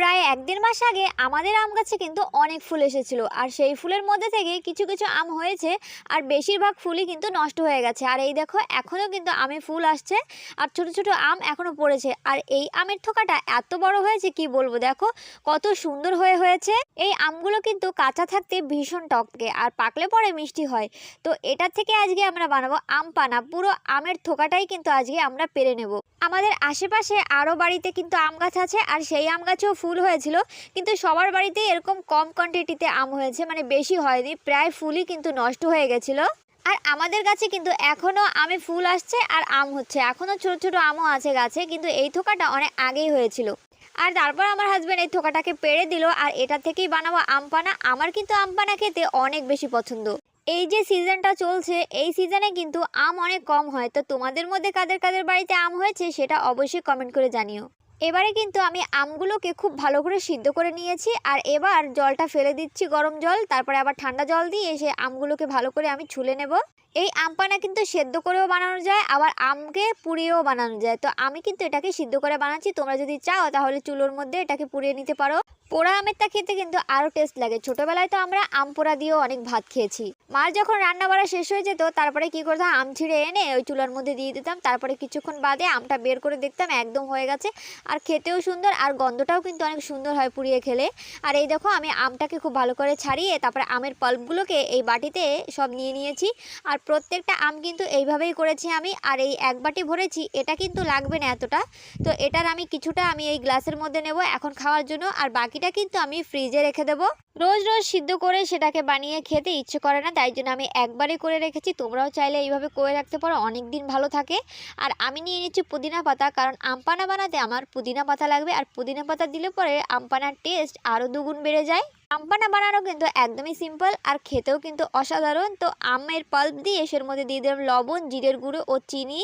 প্রায় ১-১.৫ মাস আগে আমাদের আম গাছে কিন্তু অনেক ফুল এসেছিল, আর সেই ফুলের মধ্যে থেকে কিছু কিছু আম হয়েছে, আর বেশিরভাগ ফুলই কিন্তু নষ্ট হয়ে গেছে। আর এই দেখো এখনও কিন্তু আমে ফুল আসছে, আর ছোট ছোট আম এখনও পড়েছে। আর এই আমের থোকাটা এত বড় হয়েছে কি বলবো, দেখো কত সুন্দর হয়েছে। এই আমগুলো কিন্তু কাঁচা থাকতে ভীষণ টকটকে, আর পাকলে পরে মিষ্টি হয়। তো এটা থেকে আজকে আমরা বানাবো আম পানা। পুরো আমের থোকাটাই কিন্তু আজকে আমরা পেরে নেব। আমাদের আশেপাশে আরও বাড়িতে কিন্তু আম গাছ আছে, আর সেই আম গাছেও ফুল হয়েছিল, কিন্তু সবার বাড়িতেই এরকম কম কোয়ান্টিটিতে আম হয়েছে, মানে বেশি হয়নি, প্রায় ফুলই কিন্তু নষ্ট হয়ে গেছিলো। আর আমাদের গাছে কিন্তু এখনও আমে ফুল আসছে আর আম হচ্ছে, এখনও ছোট ছোট আমও আছে গাছে, কিন্তু এই থোকাটা অনেক আগেই হয়েছিল। আর তারপর আমার হাজব্যান্ড এই থোকাটাকে পেড়ে দিল, আর এটা থেকেই বানাবো আম পানা। আমার কিন্তু আম পানা খেতে অনেক বেশি পছন্দ। এই যে সিজনটা চলছে, এই সিজনে কিন্তু আম অনেক কম হয়। তো তোমাদের মধ্যে কাদের কাদের বাড়িতে আম হয়েছে সেটা অবশ্যই কমেন্ট করে জানিও। এবারে কিন্তু আমি আমগুলোকে খুব ভালো করে সিদ্ধ করে নিয়েছি, আর এবার জলটা ফেলে দিচ্ছি, গরম জল, তারপরে আবার ঠান্ডা জল দিয়ে এসে আমগুলোকে ভালো করে আমি ছুলে নেব। এই আম পানা কিন্তু সেদ্ধ করেও বানানো যায়, আবার আমকে পুড়িয়েও বানানো যায়। তো আমি কিন্তু এটাকে সিদ্ধ করে বানাচ্ছি, তোমরা যদি চাও তাহলে চুলোর মধ্যে এটাকে পুড়িয়ে নিতে পারো। পোড়া আমেরটা খেতে কিন্তু আরও টেস্ট লাগে। ছোটবেলায় তো আমরা আম পোড়া দিয়েও অনেক ভাত খেয়েছি। মার যখন রান্না বাড়া শেষ হয়ে যেত, তারপরে কি করতাম, আম ছিঁড়ে এনে ওই চুলার মধ্যে দিয়ে দিতাম, তারপরে কিছুক্ষণ বাদে আমটা বের করে দেখতাম একদম হয়ে গেছে। আর খেতেও সুন্দর, আর গন্ধটাও কিন্তু অনেক সুন্দর হয় পুড়িয়ে খেলে। আর এই দেখো আমি আমটাকে খুব ভালো করে ছাড়িয়ে তারপরে আমের পাল্পগুলোকে এই বাটিতে সব নিয়ে নিয়েছি। আর প্রত্যেকটা আম কিন্তু এইভাবেই করেছি আমি। আর এই এক বাটি ভরেছি, এটা কিন্তু লাগবে না এতটা। তো এটার আমি কিছুটা আমি এই গ্লাসের মধ্যে নেব এখন খাওয়ার জন্য, আর বাকিটা কিন্তু আমি ফ্রিজে রেখে দেবো। রোজ রোজ সিদ্ধ করে সেটাকে বানিয়ে খেতে ইচ্ছে করে না, তাই জন্য আমি একবারই করে রেখেছি। তোমরাও চাইলে এইভাবে করে রাখতে পারো, অনেক দিন ভালো থাকে। আর আমি নিয়ে নিচ্ছি পুদিনা পাতা, কারণ আম পানা বানাতে আমার পুদিনা পাতা লাগবে, আর পুদিনা পাতা দিলে পরে আম পানার টেস্ট আরও দুগুণ বেড়ে যায়। আম পানা বানানো কিন্তু একদমই সিম্পল, আর খেতেও কিন্তু অসাধারণ। তো আমের পাল্প দিয়ে এর মধ্যে দিয়ে দিলাম লবণ, জিরের গুঁড়ো ও চিনি,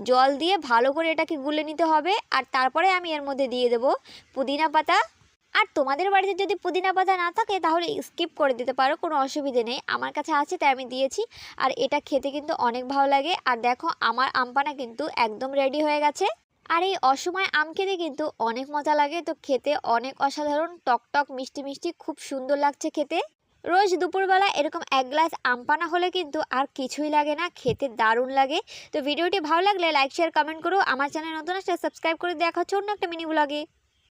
জল দিয়ে ভালো করে এটাকে গুলে নিতে হবে। আর তারপরে আমি এর মধ্যে দিয়ে দেবো পুদিনা পাতা। আর তোমাদের বাড়িতে যদি পুদিনা পাতা না থাকে তাহলে স্কিপ করে দিতে পারো, কোনো অসুবিধে নেই। আমার কাছে আছে তাই আমি দিয়েছি। আর এটা খেতে কিন্তু অনেক ভালো লাগে। আর দেখো আমার আম পানা কিন্তু একদম রেডি হয়ে গেছে। আর এই অসময়ে আম খেতে কিন্তু অনেক মজা লাগে। তো খেতে অনেক অসাধারণ, টক টক মিষ্টি মিষ্টি, খুব সুন্দর লাগছে খেতে। রোজ দুপুরবেলা এরকম এক গ্লাস আম পানা হলে কিন্তু আর কিছুই লাগে না, খেতে দারুণ লাগে। তো ভিডিওটি ভালো লাগলে লাইক শেয়ার কমেন্ট করো। আমার চ্যানেল নতুন আসলে সাবস্ক্রাইব করে দেখা হচ্ছে অন্য একটা মিনি ব্লগে।